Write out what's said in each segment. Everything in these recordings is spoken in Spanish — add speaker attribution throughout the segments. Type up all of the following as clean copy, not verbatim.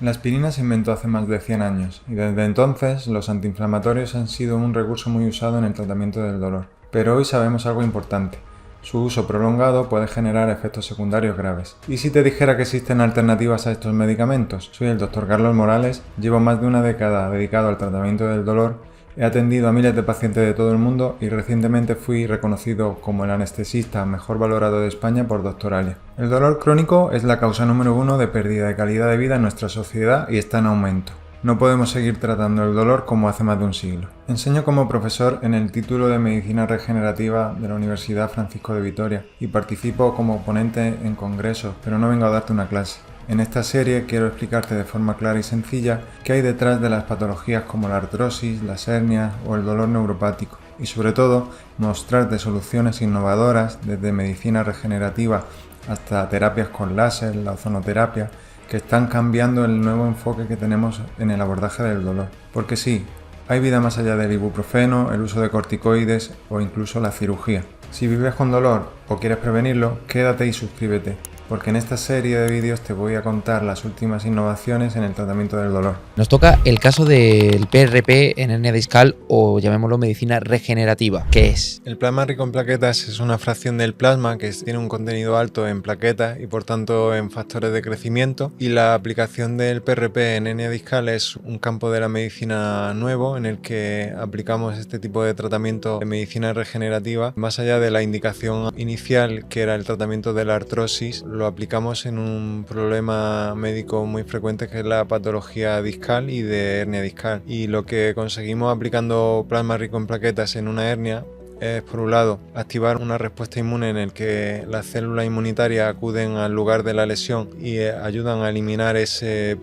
Speaker 1: La aspirina se inventó hace más de 100 años y desde entonces los antiinflamatorios han sido un recurso muy usado en el tratamiento del dolor. Pero hoy sabemos algo importante. Su uso prolongado puede generar efectos secundarios graves. ¿Y si te dijera que existen alternativas a estos medicamentos? Soy el Dr. Carlos Morales, llevo más de una década dedicado al tratamiento del dolor. He atendido a miles de pacientes de todo el mundo y recientemente fui reconocido como el anestesista mejor valorado de España por Doctoralia. El dolor crónico es la causa número 1 de pérdida de calidad de vida en nuestra sociedad y está en aumento. No podemos seguir tratando el dolor como hace más de un siglo. Enseño como profesor en el título de Medicina Regenerativa de la Universidad Francisco de Vitoria y participo como ponente en congresos, pero no vengo a darte una clase. En esta serie quiero explicarte de forma clara y sencilla qué hay detrás de las patologías como la artrosis, las hernias o el dolor neuropático y sobre todo mostrarte soluciones innovadoras desde medicina regenerativa hasta terapias con láser, la ozonoterapia, que están cambiando el nuevo enfoque que tenemos en el abordaje del dolor. Porque sí, hay vida más allá del ibuprofeno, el uso de corticoides o incluso la cirugía. Si vives con dolor o quieres prevenirlo, quédate y suscríbete, porque en esta serie de vídeos te voy a contar las últimas innovaciones en el tratamiento del dolor.
Speaker 2: Nos toca el caso del PRP en hernia discal o llamémoslo medicina regenerativa. ¿Qué es?
Speaker 1: El plasma rico en plaquetas es una fracción del plasma que tiene un contenido alto en plaquetas y por tanto en factores de crecimiento, y la aplicación del PRP en hernia discal es un campo de la medicina nuevo en el que aplicamos este tipo de tratamiento de medicina regenerativa más allá de la indicación inicial, que era el tratamiento de la artrosis. Lo aplicamos en un problema médico muy frecuente que es la patología discal y de hernia discal, y lo que conseguimos aplicando plasma rico en plaquetas en una hernia es, por un lado, activar una respuesta inmune en el que las células inmunitarias acuden al lugar de la lesión y ayudan a eliminar ese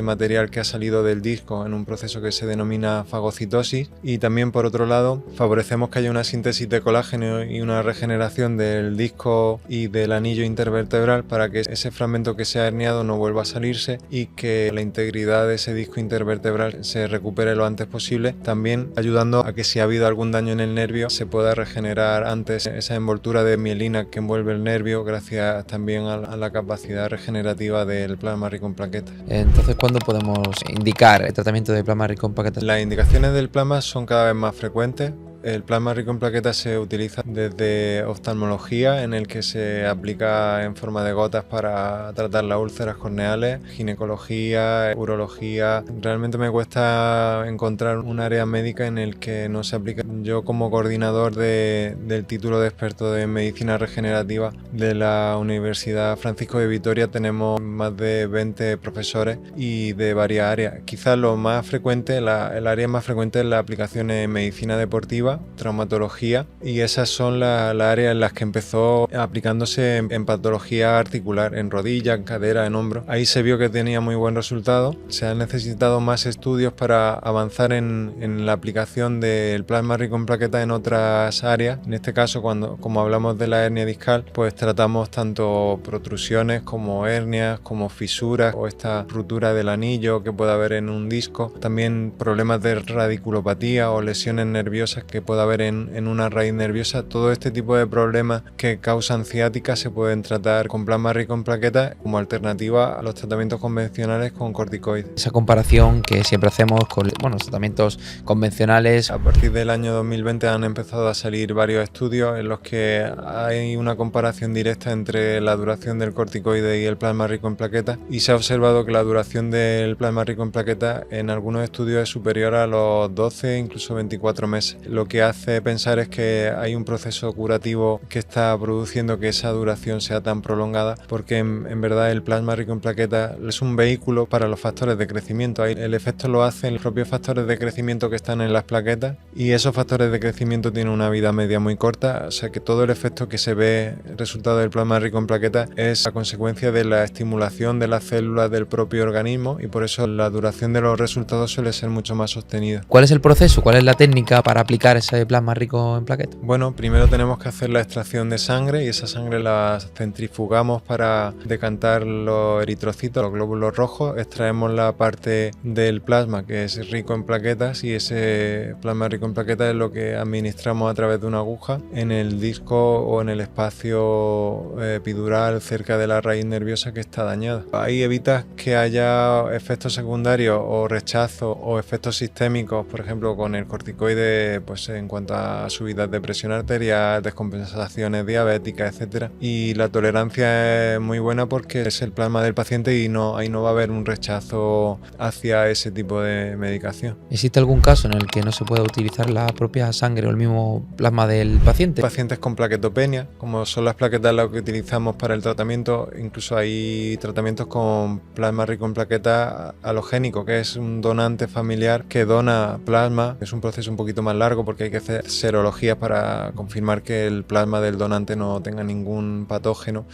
Speaker 1: material que ha salido del disco en un proceso que se denomina fagocitosis, y también, por otro lado, favorecemos que haya una síntesis de colágeno y una regeneración del disco y del anillo intervertebral para que ese fragmento que se ha herniado no vuelva a salirse y que la integridad de ese disco intervertebral se recupere lo antes posible, también ayudando a que si ha habido algún daño en el nervio se pueda regenerar antes esa envoltura de mielina que envuelve el nervio, gracias también a la capacidad regenerativa del plasma rico en plaquetas.
Speaker 2: Entonces, ¿cuándo podemos indicar el tratamiento de plasma rico en plaquetas?
Speaker 1: Las indicaciones del plasma son cada vez más frecuentes. El plasma rico en plaquetas se utiliza desde oftalmología, en el que se aplica en forma de gotas para tratar las úlceras corneales, ginecología, urología. Realmente me cuesta encontrar un área médica en el que no se aplique. Yo, como coordinador del título de experto de medicina regenerativa de la Universidad Francisco de Vitoria, tenemos más de 20 profesores y de varias áreas. Quizás lo más frecuente, el área más frecuente es la aplicación en medicina deportiva, traumatología, y esas son las áreas en las que empezó aplicándose en patología articular, en rodilla, en cadera, en hombro. Ahí se vio que tenía muy buen resultado. Se han necesitado más estudios para avanzar en la aplicación del plasma rico en plaquetas en otras áreas. En este caso, como hablamos de la hernia discal, pues tratamos tanto protrusiones como hernias, como fisuras o esta ruptura del anillo que puede haber en un disco. También problemas de radiculopatía o lesiones nerviosas que puede haber en una raíz nerviosa. Todo este tipo de problemas que causan ciática se pueden tratar con plasma rico en plaquetas como alternativa a los tratamientos convencionales con corticoides.
Speaker 2: Esa comparación que siempre hacemos con los tratamientos convencionales.
Speaker 1: A partir del año 2020 han empezado a salir varios estudios en los que hay una comparación directa entre la duración del corticoide y el plasma rico en plaquetas, y se ha observado que la duración del plasma rico en plaquetas en algunos estudios es superior a los 12, incluso 24 meses. Lo que hace pensar es que hay un proceso curativo que está produciendo que esa duración sea tan prolongada, porque en verdad el plasma rico en plaquetas es un vehículo para los factores de crecimiento. El efecto lo hacen los propios factores de crecimiento que están en las plaquetas, y esos factores de crecimiento tienen una vida media muy corta, o sea que todo el efecto que se ve resultado del plasma rico en plaquetas es a consecuencia de la estimulación de las células del propio organismo, y por eso la duración de los resultados suele ser mucho más sostenida.
Speaker 2: ¿Cuál es el proceso? ¿Cuál es la técnica para aplicar ese plasma rico en plaquetas?
Speaker 1: Bueno, primero tenemos que hacer la extracción de sangre y esa sangre la centrifugamos para decantar los eritrocitos, los glóbulos rojos, extraemos la parte del plasma que es rico en plaquetas y ese plasma rico en plaquetas es lo que administramos a través de una aguja en el disco o en el espacio epidural cerca de la raíz nerviosa que está dañada. Ahí evitas que haya efectos secundarios o rechazo o efectos sistémicos, por ejemplo con el corticoide, pues en cuanto a subidas de presión arterial, descompensaciones diabéticas, etcétera. Y la tolerancia es muy buena porque es el plasma del paciente y ahí no va a haber un rechazo hacia ese tipo de medicación.
Speaker 2: ¿Existe algún caso en el que no se pueda utilizar la propia sangre o el mismo plasma del paciente?
Speaker 1: Pacientes con plaquetopenia, como son las plaquetas las que utilizamos para el tratamiento, incluso hay tratamientos con plasma rico en plaquetas halogénico, que es un donante familiar que dona plasma. Es un proceso un poquito más largo porque hay que hacer serologías para confirmar que el plasma del donante no tenga ningún patógeno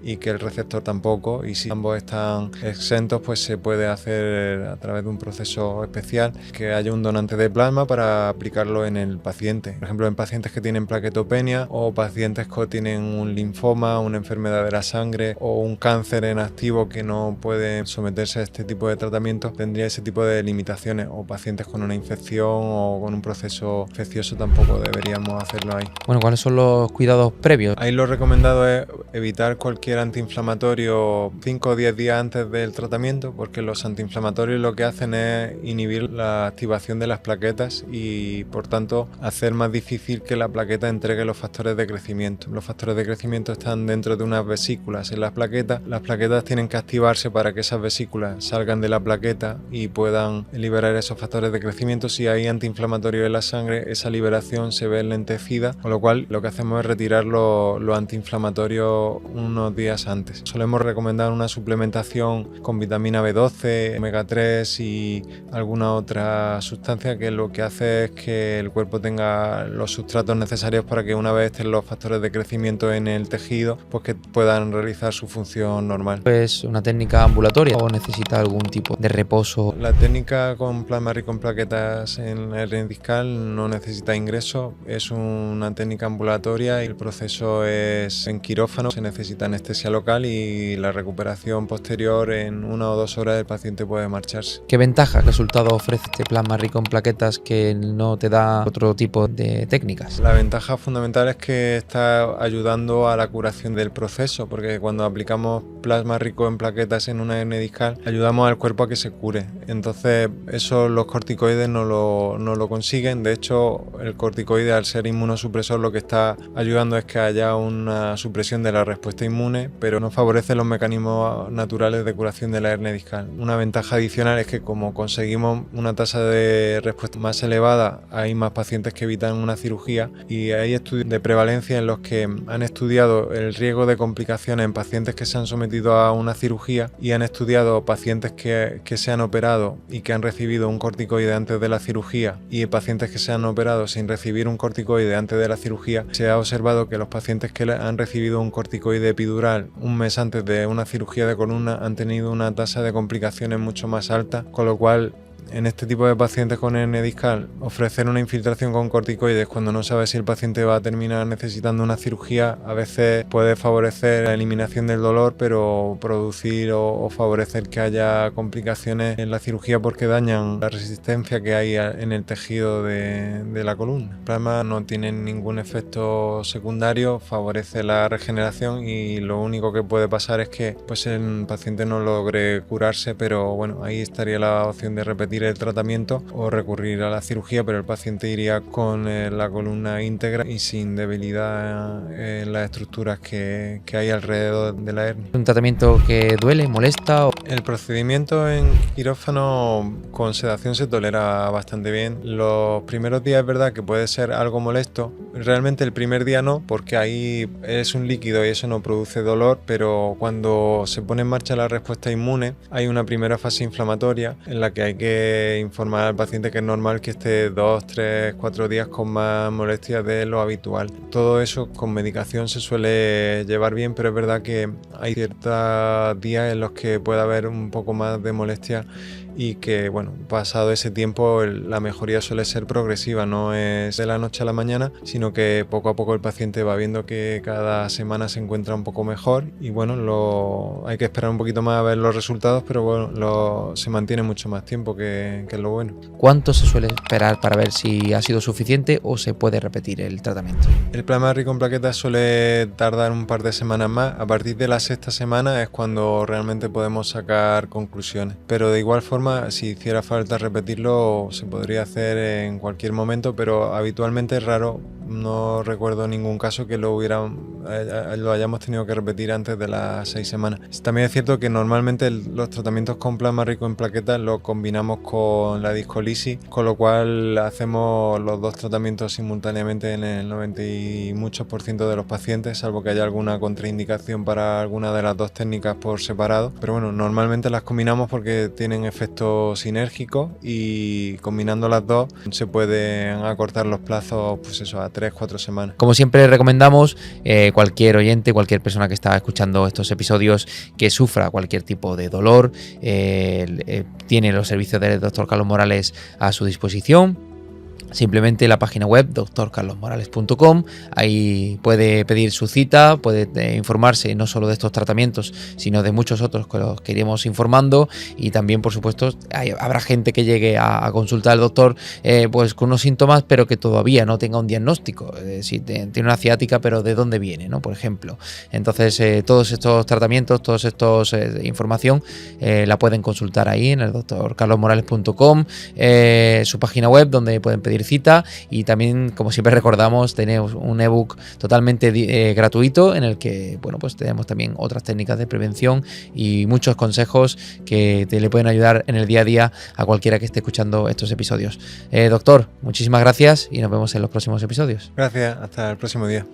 Speaker 1: y que el receptor tampoco, y si ambos están exentos pues se puede hacer a través de un proceso especial que haya un donante de plasma para aplicarlo en el paciente, por ejemplo en pacientes que tienen plaquetopenia o pacientes que tienen un linfoma, una enfermedad de la sangre o un cáncer en activo que no pueden someterse a este tipo de tratamientos, tendría ese tipo de limitaciones, o pacientes con una infección o con un proceso infeccioso tampoco deberíamos hacerlo ahí.
Speaker 2: Bueno, ¿cuáles son los cuidados previos?
Speaker 1: Ahí lo recomendado es evitar cualquier antiinflamatorio 5 o 10 días antes del tratamiento, porque los antiinflamatorios lo que hacen es inhibir la activación de las plaquetas y por tanto hacer más difícil que la plaqueta entregue los factores de crecimiento. Los factores de crecimiento están dentro de unas vesículas en las plaquetas tienen que activarse para que esas vesículas salgan de la plaqueta y puedan liberar esos factores de crecimiento. Si hay antiinflamatorio en la sangre, esa liberación se ve enlentecida, con lo cual lo que hacemos es retirar los antiinflamatorios unos días antes. Solemos recomendar una suplementación con vitamina B12, omega 3 y alguna otra sustancia que lo que hace es que el cuerpo tenga los sustratos necesarios para que una vez estén los factores de crecimiento en el tejido, pues que puedan realizar su función normal.
Speaker 2: ¿Es una técnica ambulatoria o necesita algún tipo de reposo?
Speaker 1: La técnica con plasma rico en plaquetas en la hernia discal no necesita ingreso, es una técnica ambulatoria y el proceso es en quirófano, se necesita anestesia local y la recuperación posterior en 1 o 2 horas el paciente puede marcharse.
Speaker 2: ¿Qué ventaja, qué resultado ofrece este plasma rico en plaquetas que no te da otro tipo de técnicas?
Speaker 1: La ventaja fundamental es que está ayudando a la curación del proceso, porque cuando aplicamos plasma rico en plaquetas en una hernia discal ayudamos al cuerpo a que se cure. Entonces eso los corticoides no lo consiguen. De hecho, el corticoide, al ser inmunosupresor, lo que está ayudando es que haya una supresión de la respuesta inmune, pero no favorece los mecanismos naturales de curación de la hernia discal. Una ventaja adicional es que como conseguimos una tasa de respuesta más elevada, hay más pacientes que evitan una cirugía, y hay estudios de prevalencia en los que han estudiado el riesgo de complicaciones en pacientes que se han sometido a una cirugía y han estudiado pacientes que se han operado y que han recibido un corticoide antes de la cirugía y pacientes que se han operado sin recibir un corticoide antes de la cirugía. Se ha observado que los pacientes que han recibido un corticoide epidural un mes antes de una cirugía de columna han tenido una tasa de complicaciones mucho más alta, con lo cual en este tipo de pacientes con hernia discal, ofrecer una infiltración con corticoides cuando no sabe si el paciente va a terminar necesitando una cirugía a veces puede favorecer la eliminación del dolor, pero producir o favorecer que haya complicaciones en la cirugía porque dañan la resistencia que hay en el tejido de la columna. El plasma no tiene ningún efecto secundario, favorece la regeneración y lo único que puede pasar es que pues, el paciente no logre curarse, pero bueno, ahí estaría la opción de repetir el tratamiento o recurrir a la cirugía, pero el paciente iría con la columna íntegra y sin debilidad en las estructuras que hay alrededor de la hernia.
Speaker 2: ¿Un tratamiento que duele, molesta?
Speaker 1: El procedimiento en quirófano con sedación se tolera bastante bien. Los primeros días es verdad que puede ser algo molesto, realmente el primer día no, porque ahí es un líquido y eso no produce dolor, pero cuando se pone en marcha la respuesta inmune hay una primera fase inflamatoria en la que hay que que informar al paciente que es normal que esté 2, 3, 4 días con más molestias de lo habitual. Todo eso con medicación se suele llevar bien, pero es verdad que hay ciertos días en los que puede haber un poco más de molestia y que, bueno, pasado ese tiempo la mejoría suele ser progresiva, no es de la noche a la mañana, sino que poco a poco el paciente va viendo que cada semana se encuentra un poco mejor y bueno, hay que esperar un poquito más a ver los resultados, pero bueno, se mantiene mucho más tiempo, que es lo bueno.
Speaker 2: ¿Cuánto se suele esperar para ver si ha sido suficiente o se puede repetir el tratamiento?
Speaker 1: El plasma rico en plaquetas suele tardar un par de semanas más. A partir de la 6ª semana es cuando realmente podemos sacar conclusiones, pero de igual forma, si hiciera falta repetirlo, se podría hacer en cualquier momento, pero habitualmente es raro. No recuerdo ningún caso que lo hayamos tenido que repetir antes de las 6 semanas. También es cierto que normalmente los tratamientos con plasma rico en plaquetas los combinamos con la discolisis, con lo cual hacemos los dos tratamientos simultáneamente en el 90 y muchos % de los pacientes, salvo que haya alguna contraindicación para alguna de las dos técnicas por separado. Pero bueno, normalmente las combinamos porque tienen efectos sinérgicos y combinando las dos se pueden acortar los plazos, pues eso, a 3-4 semanas.
Speaker 2: Como siempre recomendamos, cualquier oyente, cualquier persona que está escuchando estos episodios que sufra cualquier tipo de dolor, tiene los servicios del Dr. Carlos Morales a su disposición. Simplemente la página web drcarlosmorales.com, ahí puede pedir su cita, puede informarse no solo de estos tratamientos, sino de muchos otros que los que iremos informando, y también, por supuesto, habrá gente que llegue a consultar al doctor pues con unos síntomas, pero que todavía no tenga un diagnóstico, si tiene una ciática, pero ¿de dónde viene?, ¿no?, por ejemplo. Entonces, todos estos tratamientos, todos estos información la pueden consultar ahí en el drcarlosmorales.com, su página web, donde pueden pedir cita, y también, como siempre recordamos, tenemos un ebook totalmente gratuito en el que, bueno, pues tenemos también otras técnicas de prevención y muchos consejos que le pueden ayudar en el día a día a cualquiera que esté escuchando estos episodios. Doctor, muchísimas gracias y nos vemos en los próximos episodios.
Speaker 1: Gracias, hasta el próximo día.